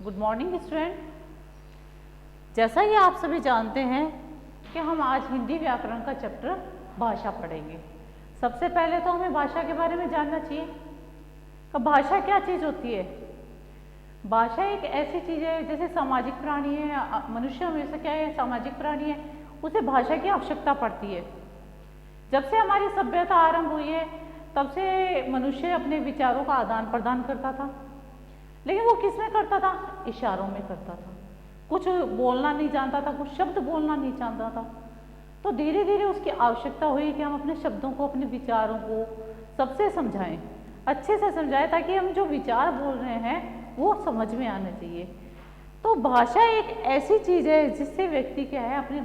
Good morning student. जैसा कि आप सभी जानते हैं कि हम आज हिंदी व्याकरण का चैप्टर भाषा पढ़ेंगे। सबसे पहले तो हमें भाषा के बारे में जानना चाहिए कि भाषा क्या चीज़ होती है। भाषा एक ऐसी चीज़ है जैसे सामाजिक प्राणी है, मनुष्य हमेशा क्या है, सामाजिक प्राणी है, उसे भाषा की आवश्यकता पड़ती है। जब से हमारी सभ्यता आरंभ हुई है तब से मनुष्य अपने विचारों का आदान प्रदान करता था, लेकिन वो किस में करता था? इशारों में करता था। कुछ बोलना नहीं जानता था, कुछ शब्द बोलना नहीं जानता था। तो धीरे धीरे उसकी आवश्यकता हुई कि हम अपने शब्दों को, अपने विचारों को सबसे समझाएं, अच्छे से समझाएं, ताकि हम जो विचार बोल रहे हैं वो समझ में आना चाहिए। तो भाषा एक ऐसी चीज़ है जिससे व्यक्ति क्या है, अपने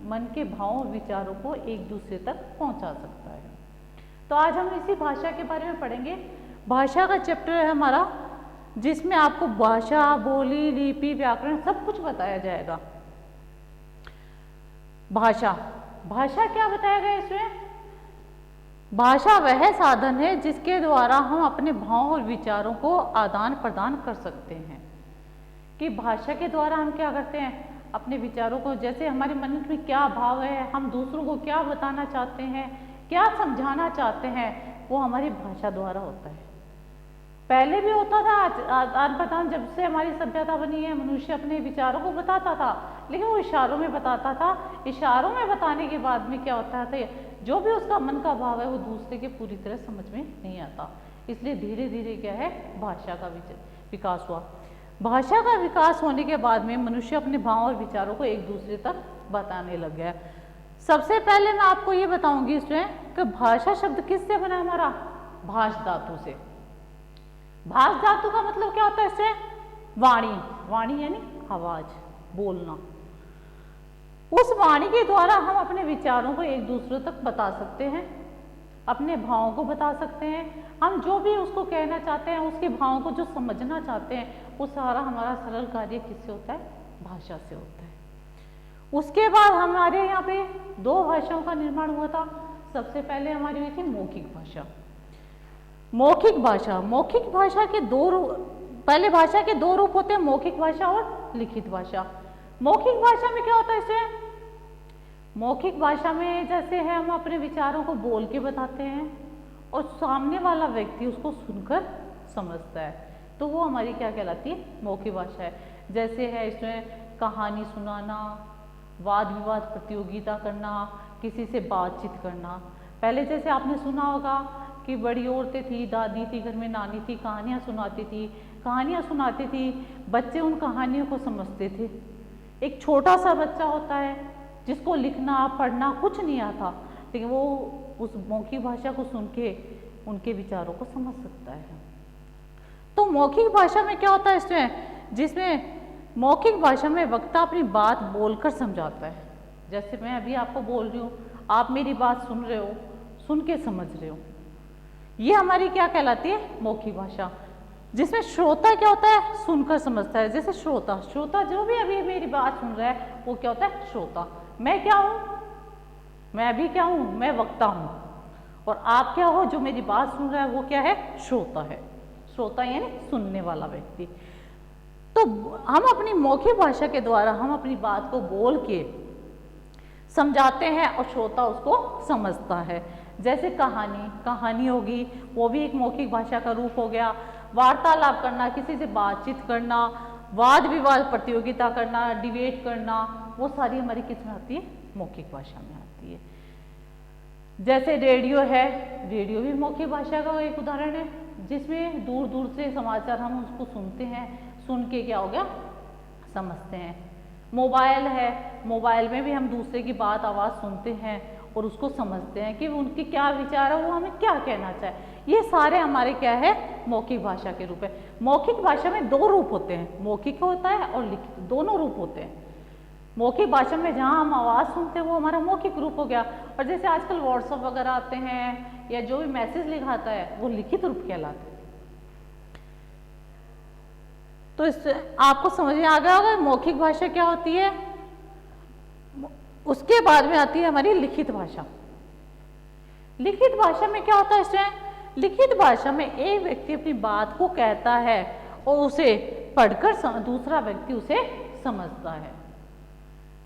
मन के भावों और विचारों को एक दूसरे तक पहुंचा सकता है। तो आज हम इसी भाषा के बारे में पढ़ेंगे। भाषा का चैप्टर है हमारा, जिसमें आपको भाषा, बोली, लिपि, व्याकरण सब कुछ बताया जाएगा। भाषा, भाषा क्या बताया गया इसमें? भाषा वह साधन है जिसके द्वारा हम अपने भावों और विचारों को आदान प्रदान कर सकते हैं। कि भाषा के द्वारा हम क्या करते हैं, अपने विचारों को, जैसे हमारे मन में क्या भाव है, हम दूसरों को क्या बताना चाहते हैं, क्या समझाना चाहते हैं, वो हमारी भाषा द्वारा होता है। पहले भी होता था आदान प्रदान, जब से हमारी सभ्यता बनी है मनुष्य अपने विचारों को बताता था, लेकिन वो इशारों में बताता था। इशारों में बताने के बाद में क्या होता था, जो भी उसका मन का भाव है वो दूसरे के पूरी तरह समझ में नहीं आता। इसलिए धीरे धीरे क्या है, भाषा का विकास हुआ। भाषा का विकास होने के बाद में मनुष्य अपने भाव और विचारों को एक दूसरे तक बताने लग गया। सबसे पहले मैं आपको ये बताऊंगी इसमें कि भाषा शब्द किससे बना हमारा? भाष धातु से। भाष धातु का मतलब क्या होता है इससे? वाणी। वाणी यानी आवाज, बोलना। उस वाणी के द्वारा हम अपने विचारों को एक दूसरे तक बता सकते हैं, अपने भावों को बता सकते हैं। हम जो भी उसको कहना चाहते हैं, उसके भावों को जो समझना चाहते हैं, वो सारा हमारा सरल कार्य किससे होता है? भाषा से होता है। उसके बाद हमारे यहाँ पे दो भाषाओं का निर्माण हुआ था। सबसे पहले हमारी हुई थी मौखिक भाषा। मौखिक भाषा, मौखिक भाषा के दो रूप, पहले भाषा के दो रूप होते हैं, मौखिक भाषा और लिखित भाषा। मौखिक भाषा में क्या होता है इससे? मौखिक भाषा में जैसे है, हम अपने विचारों को बोल के बताते हैं और सामने वाला व्यक्ति उसको सुनकर समझता है, तो वो हमारी क्या कहलाती है? मौखिक भाषा है। जैसे है इसमें कहानी सुनाना, वाद विवाद प्रतियोगिता करना, किसी से बातचीत करना। पहले जैसे आपने सुना होगा कि बड़ी औरतें थी, दादी थी, घर में नानी थी, कहानियाँ सुनाती थी, कहानियाँ सुनाती थी, बच्चे उन कहानियों को समझते थे। एक छोटा सा बच्चा होता है जिसको लिखना पढ़ना कुछ नहीं आता, लेकिन वो उस मौखिक भाषा को सुन के उनके विचारों को समझ सकता है। तो मौखिक भाषा में क्या होता है इसमें? जिसमें मौखिक भाषा में वक्ता अपनी बात बोलकर समझाता है। जैसे मैं अभी आपको बोल रही हूँ, आप मेरी बात सुन रहे हो, सुन के समझ रहे हो, ये हमारी क्या कहलाती है? मौखिक भाषा। जिसमें श्रोता क्या होता है? सुनकर समझता है। जैसे श्रोता, श्रोता जो भी अभी मेरी बात सुन रहा है वो क्या होता है? श्रोता। मैं क्या हूँ? मैं अभी क्या हूँ? मैं वक्ता हूँ। और आप क्या हो? जो मेरी बात सुन रहा है वो क्या है? श्रोता है। श्रोता यानी सुनने वाला व्यक्ति। तो हम अपनी मौखिक भाषा के द्वारा हम अपनी बात को बोल के समझाते हैं और श्रोता उसको समझता है। जैसे कहानी, कहानी होगी, वो भी एक मौखिक भाषा का रूप हो गया। वार्तालाप करना, किसी से बातचीत करना, वाद विवाद प्रतियोगिता करना, डिबेट करना, वो सारी हमारी किस में आती है? मौखिक भाषा में आती है। जैसे रेडियो है, रेडियो भी मौखिक भाषा का एक उदाहरण है, जिसमें दूर दूर से समाचार हम उसको सुनते हैं, सुन के क्या हो गया? समझते हैं। मोबाइल है, मोबाइल में भी हम दूसरे की बात, आवाज़ सुनते हैं और उसको समझते हैं कि उनके क्या विचार है, वो हमें क्या कहना चाहे। ये सारे हमारे क्या है? मौखिक भाषा के रूप है। मौखिक भाषा में दो रूप होते हैं, मौखिक होता है और लिखित, दोनों रूप होते हैं। मौखिक भाषा में जहाँ हम आवाज़ सुनते हैं वो हमारा मौखिक रूप हो गया, और जैसे आजकल व्हाट्सएप वगैरह आते हैं या जो भी मैसेज लिखाता है वो लिखित रूप कहलाते हैं। तो इससे आपको समझ में आ गया होगा मौखिक भाषा क्या होती है। उसके बाद में आती है हमारी लिखित भाषा। लिखित भाषा में क्या होता है इसमें? लिखित भाषा में एक व्यक्ति अपनी बात को कहता है और उसे पढ़कर दूसरा व्यक्ति उसे समझता है।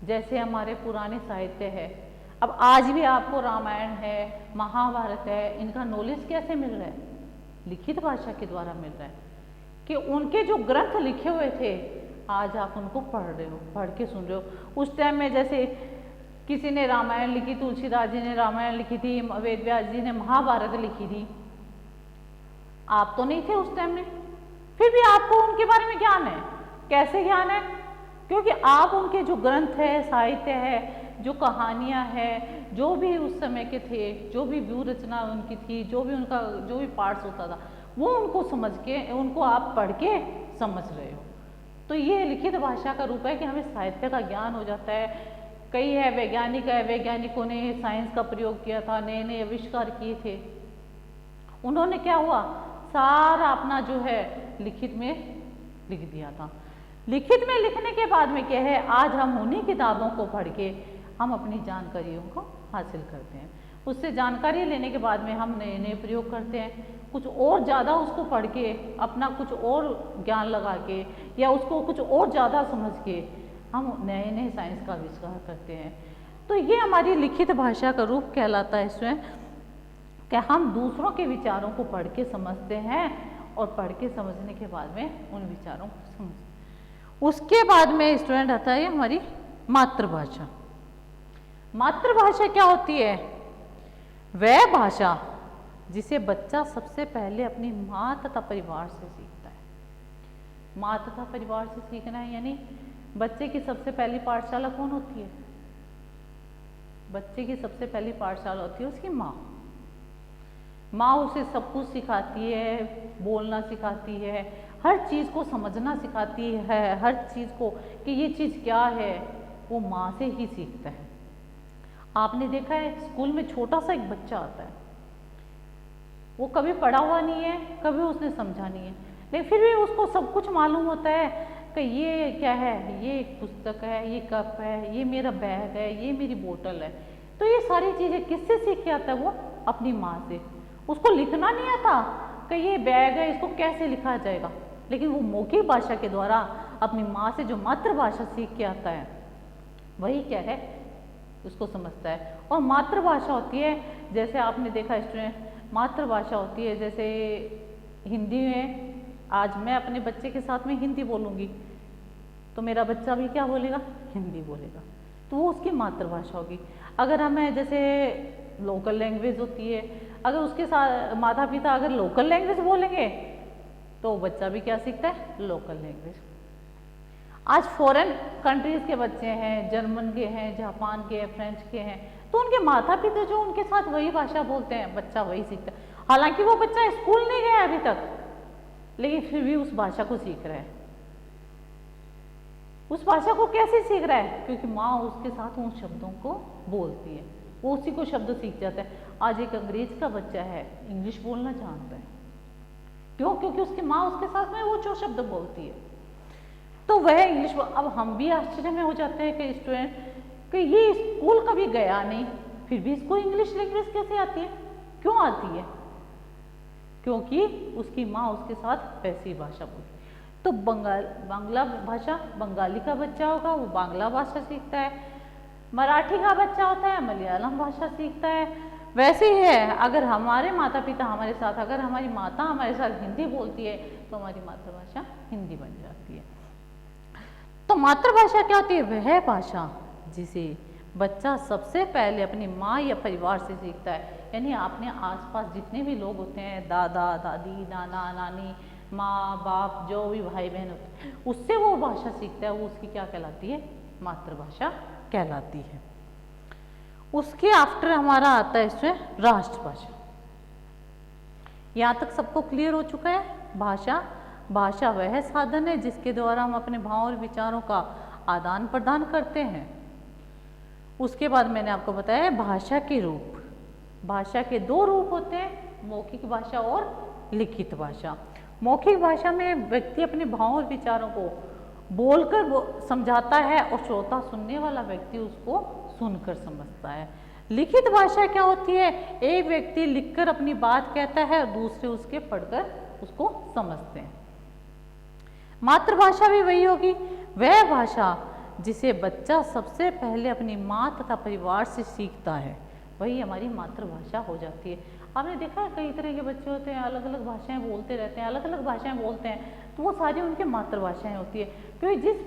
जैसे हमारे पुराने साहित्य है, अब आज भी आपको रामायण है, महाभारत है, इनका नॉलेज कैसे मिल रहा है? लिखित भाषा के द्वारा मिल रहा है कि उनके जो ग्रंथ लिखे हुए थे आज आप उनको पढ़ रहे हो, पढ़ के सुन रहे हो। उस टाइम में जैसे किसी ने रामायण लिखी, तुलसीदास जी ने रामायण लिखी थी, वेद व्यास जी ने महाभारत लिखी थी, आप तो नहीं थे उस टाइम में, फिर भी आपको उनके बारे में ज्ञान है। कैसे ज्ञान है? क्योंकि आप उनके जो ग्रंथ है, साहित्य है, जो कहानियां हैं, जो भी उस समय के थे, जो भी व्यू रचना उनकी थी, जो भी उनका जो भी पार्ट्स होता था, वो उनको समझ के, उनको आप पढ़ के समझ रहे हो। तो ये लिखित भाषा का रूप है कि हमें साहित्य का ज्ञान हो जाता है। कई है वैज्ञानिकों ने साइंस का प्रयोग किया था, नए नए आविष्कार किए थे। उन्होंने क्या हुआ, सारा अपना जो है लिखित में लिख दिया था। लिखित में लिखने के बाद में क्या है, आज हम उन्हीं किताबों को पढ़ के हम अपनी जानकारियों को हासिल करते हैं। उससे जानकारी लेने के बाद में हम नए नए प्रयोग करते हैं, कुछ और ज़्यादा उसको पढ़ के अपना कुछ और ज्ञान लगा के या उसको कुछ और ज़्यादा समझ के हम नए नए साइंस का आविष्कार करते हैं। तो ये हमारी लिखित भाषा का रूप कहलाता है इसमें कि हम दूसरों के विचारों को पढ़ के समझते हैं और पढ़ के समझने के बाद में उन विचारों को समझते हैं। उसके बाद में स्टूडेंट आता है हमारी मातृभाषा। मातृभाषा क्या होती है? वह भाषा जिसे बच्चा सबसे पहले अपनी माँ तथा परिवार से सीखता है। माँ तथा परिवार से सीखना है यानी बच्चे की सबसे पहली पाठशाला कौन होती है? बच्चे की सबसे पहली पाठशाला होती है उसकी माँ। माँ उसे सब कुछ सिखाती है, बोलना सिखाती है, हर चीज़ को समझना सिखाती है, हर चीज़ को कि ये चीज़ क्या है वो माँ से ही सीखता है। आपने देखा है स्कूल में छोटा सा एक बच्चा आता है, वो कभी पढ़ा हुआ नहीं है, कभी उसने समझा नहीं है, लेकिन फिर भी उसको सब कुछ मालूम होता है कि ये क्या है, ये एक पुस्तक है, ये कप है, ये मेरा बैग है, ये मेरी बोतल है। तो ये सारी चीज़ें किससे सीख के आता है? वो अपनी माँ से। उसको लिखना नहीं आता कि ये बैग है, इसको कैसे लिखा जाएगा, लेकिन वो मौखिक भाषा के द्वारा अपनी माँ से जो मातृभाषा सीख के आता है वही क्या है उसको समझता है। और मातृभाषा होती है, जैसे आपने देखा स्टूडेंट, मातृभाषा होती है जैसे हिंदी में आज मैं अपने बच्चे के साथ में हिंदी बोलूँगी तो मेरा बच्चा भी क्या बोलेगा? हिंदी बोलेगा, तो वो उसकी मातृभाषा होगी। अगर हमें जैसे लोकल लैंग्वेज होती है, अगर उसके साथ माता पिता अगर लोकल लैंग्वेज बोलेंगे तो बच्चा भी क्या सीखता है? Local language. आज फॉरेन कंट्रीज के बच्चे हैं, जर्मन के हैं, जापान के हैं, फ्रेंच के हैं, तो उनके माता पिता जो उनके साथ वही भाषा बोलते हैं, बच्चा वही सीखता है। हालांकि वो बच्चा स्कूल नहीं गया अभी तक, लेकिन फिर भी उस भाषा को सीख रहा है। उस भाषा को कैसे सीख रहा है? क्योंकि माँ उसके साथ उन शब्दों को बोलती है, वो उसी को शब्द सीख जाता है। आज एक अंग्रेज का बच्चा है, इंग्लिश बोलना जानता है, क्यों? क्योंकि उसकी माँ उसके साथ में वो जो शब्द बोलती है, तो वह इंग्लिश। अब हम भी आश्चर्य में हो जाते हैं कि स्टूडेंट कि ये स्कूल कभी गया नहीं, फिर भी इसको इंग्लिश लैंग्वेज कैसे आती है? क्यों आती है? क्योंकि उसकी माँ उसके साथ वैसी भाषा बोलती है। तो बांग्ला भाषा, बंगाली का बच्चा होगा वो बांग्ला भाषा सीखता है, मराठी का बच्चा होता है मलयालम भाषा सीखता है। वैसे ही है, अगर हमारे माता पिता हमारे साथ, अगर हमारी माता हमारे साथ हिंदी बोलती है तो हमारी मातृभाषा हिंदी बन जाती है। तो मातृभाषा क्या होती है? वह भाषा जिसे बच्चा सबसे पहले अपनी माँ या परिवार से सीखता है। यानी आपने आसपास जितने भी लोग होते हैं, दादा दादी, नाना नानी, माँ बाप, जो भी भाई बहन होते हैं, उससे वो भाषा सीखता है, वो उसकी क्या कहलाती है? मातृभाषा कहलाती है। उसके आफ्टर हमारा आता है इसमें राष्ट्रभाषा। यहाँ तक सबको क्लियर हो चुका है? भाषा वह साधन है जिसके द्वारा हम अपने भावों और विचारों का आदान प्रदान करते हैं। उसके बाद मैंने आपको बताया भाषा के रूप। भाषा के दो रूप होते हैं, मौखिक भाषा और लिखित भाषा। मौखिक भाषा में व्यक्ति अपने भावों और विचारों को बोलकर समझाता है और श्रोता, सुनने वाला व्यक्ति उसको सुनकर समझता है। लिखित भाषा क्या होती है? एक व्यक्ति लिखकर अपनी बात कहता है और दूसरे उसके पढ़कर उसको समझते हैं। मातृभाषा भी वही होगी, वह भाषा जिसे बच्चा सबसे पहले अपनी माँ तथा परिवार से सीखता है, वही हमारी मातृभाषा हो जाती है। आपने देखा है कई तरह के बच्चे होते हैं, अलग अलग भाषाएं बोलते रहते हैं, अलग अलग भाषाएं बोलते हैं, तो वो सारी उनकी मातृभाषाएं होती है, क्योंकि जिस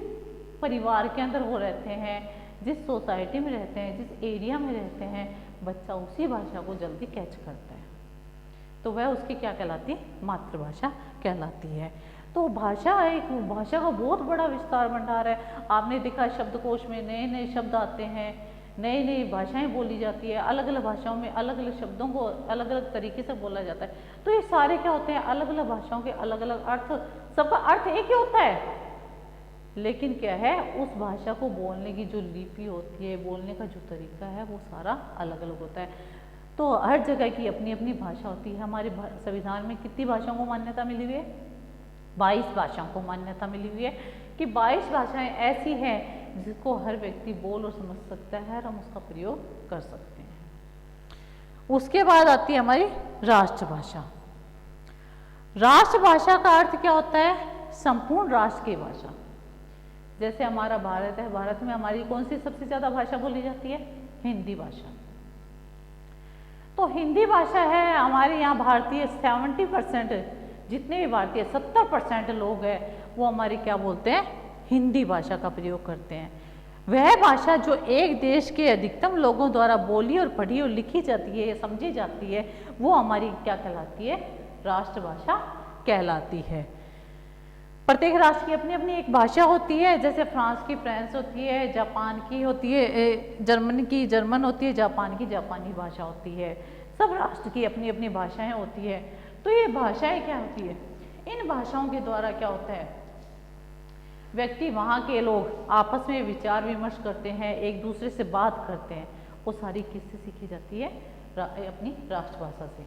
परिवार के अंदर वो रहते हैं, जिस सोसाइटी में रहते हैं, जिस एरिया में रहते हैं, बच्चा उसी भाषा को जल्दी कैच करता है, तो वह उसकी क्या कहलाती है, मातृभाषा कहलाती है। तो भाषा भाषा का बहुत बड़ा विस्तार भंडार है। आपने देखा शब्दकोश में नए नए शब्द आते हैं, नई नई भाषाएं बोली जाती है, अलग अलग भाषाओं में अलग अलग शब्दों को अलग अलग तरीके से बोला जाता है। तो ये सारे क्या होते हैं, अलग अलग भाषाओं के अलग अलग अर्थ, सबका अर्थ एक ही होता है, लेकिन क्या है, उस भाषा को बोलने की जो लिपि होती है, बोलने का जो तरीका है, वो सारा अलग अलग होता है। तो हर जगह की अपनी अपनी भाषा होती है। हमारे संविधान में कितनी भाषाओं को मान्यता मिली हुई है, 22 भाषाओं को मान्यता मिली हुई है, कि 22 भाषाएं ऐसी हैं जिसको हर व्यक्ति बोल और समझ सकता है और हम उसका प्रयोग कर सकते हैं। उसके बाद आती है हमारी राष्ट्रभाषा। राष्ट्रभाषा का अर्थ क्या होता है, संपूर्ण राष्ट्र की भाषा। जैसे हमारा भारत है, भारत में हमारी कौन सी सबसे ज्यादा भाषा बोली जाती है, हिंदी भाषा। तो हिंदी भाषा है हमारे यहाँ भारतीय 70% जितने भी भारतीय 70% लोग हैं वो हमारी क्या बोलते हैं, हिंदी भाषा का प्रयोग करते हैं। वह भाषा जो एक देश के अधिकतम लोगों द्वारा बोली और पढ़ी और लिखी जाती है, समझी जाती है, वो हमारी क्या कहलाती है, राष्ट्रभाषा कहलाती है। प्रत्येक राष्ट्र की अपनी अपनी एक भाषा होती है। जैसे फ्रांस की फ्रेंच होती है, जापान की होती है, जर्मन की जर्मन होती है, जापान की जापानी भाषा होती है। सब राष्ट्र की अपनी अपनी भाषाएं होती है। तो ये भाषाएं क्या होती है, इन भाषाओं के द्वारा क्या होता है, व्यक्ति, वहाँ के लोग आपस में विचार विमर्श करते हैं, एक दूसरे से बात करते हैं, वो सारी किससे सीखी जाती है, अपनी राष्ट्रभाषा से।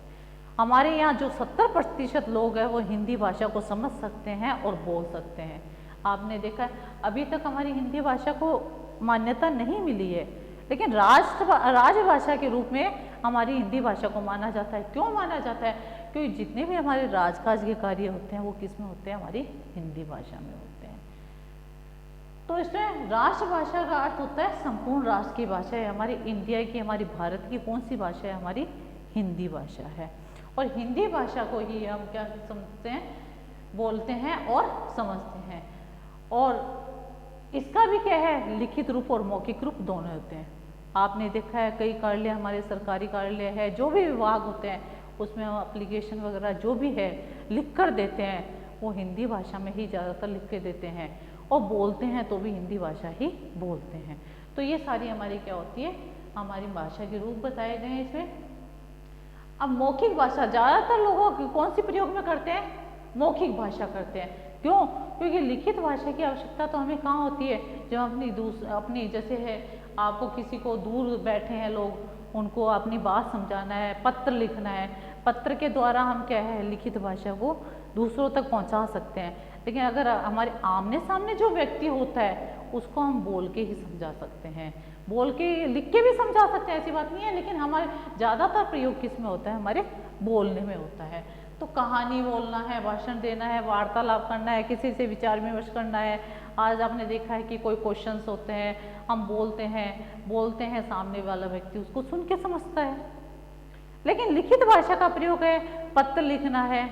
हमारे यहाँ जो 70% लोग हैं वो हिंदी भाषा को समझ सकते हैं और बोल सकते हैं। आपने देखा है अभी तक हमारी हिंदी भाषा को मान्यता नहीं मिली है, लेकिन राजभाषा के रूप में हमारी हिंदी भाषा को माना जाता है। क्यों माना जाता है, क्योंकि जितने भी हमारे राजकाज के कार्य होते हैं वो किस में होते हैं, हमारी हिंदी भाषा में होते हैं। तो इसमें राष्ट्रभाषा का अर्थ होता है संपूर्ण राष्ट्र की भाषा है। हमारी इंडिया की, हमारी भारत की कौन सी भाषा है, हमारी हिंदी भाषा है। और हिंदी भाषा को ही हम क्या समझते हैं, बोलते हैं और समझते हैं। और इसका भी क्या है, लिखित रूप और मौखिक रूप दोनों होते हैं। आपने देखा है कई कार्यालय, हमारे सरकारी कार्यालय है, जो भी विभाग होते हैं उसमें हम एप्लीकेशन वगैरह जो भी है लिख कर देते हैं, वो हिंदी भाषा में ही ज़्यादातर लिख के देते हैं, और बोलते हैं तो भी हिंदी भाषा ही बोलते हैं। तो ये सारी हमारी क्या होती है, हमारी भाषा के रूप बताए गए हैं इसमें। अब मौखिक भाषा ज़्यादातर लोगों कौन सी प्रयोग में करते हैं, मौखिक भाषा करते हैं। क्यों, क्योंकि लिखित भाषा की आवश्यकता तो हमें कहाँ होती है, जब अपनी जैसे है, आपको किसी को दूर बैठे हैं लोग, उनको अपनी बात समझाना है, पत्र लिखना है, पत्र के द्वारा हम क्या है, लिखित भाषा को दूसरों तक पहुंचा सकते हैं। लेकिन अगर हमारे आमने सामने जो व्यक्ति होता है उसको हम बोल के ही समझा सकते हैं, बोल के, लिख के भी समझा सकते हैं, ऐसी बात नहीं है। लेकिन हमारे ज़्यादातर प्रयोग किस में होता है, हमारे बोलने में होता है। तो कहानी बोलना है, भाषण देना है, वार्तालाप करना है, किसी से विचार विमर्श करना है। आज आपने देखा है कि कोई क्वेश्चंस होते हैं, हम बोलते हैं, सामने वाला व्यक्ति उसको सुन के समझता है। लेकिन लिखित भाषा का प्रयोग है, पत्र लिखना है,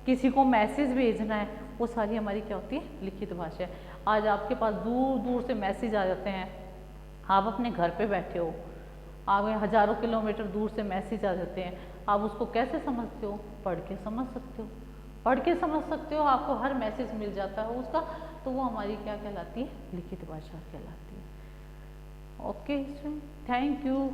किसी को मैसेज भेजना है, वो सारी हमारी क्या होती है, लिखित भाषा है। आज आपके पास दूर दूर से मैसेज आ जाते हैं, आप अपने घर पे बैठे हो, आप हजारों किलोमीटर दूर से मैसेज आ जाते हैं, आप उसको कैसे समझते हो, पढ़ के समझ सकते हो, पढ़ के समझ सकते हो, आपको हर मैसेज मिल जाता है उसका, तो वो हमारी क्या कहलाती है, लिखित भाषा कहलाती है। Okay, thank you.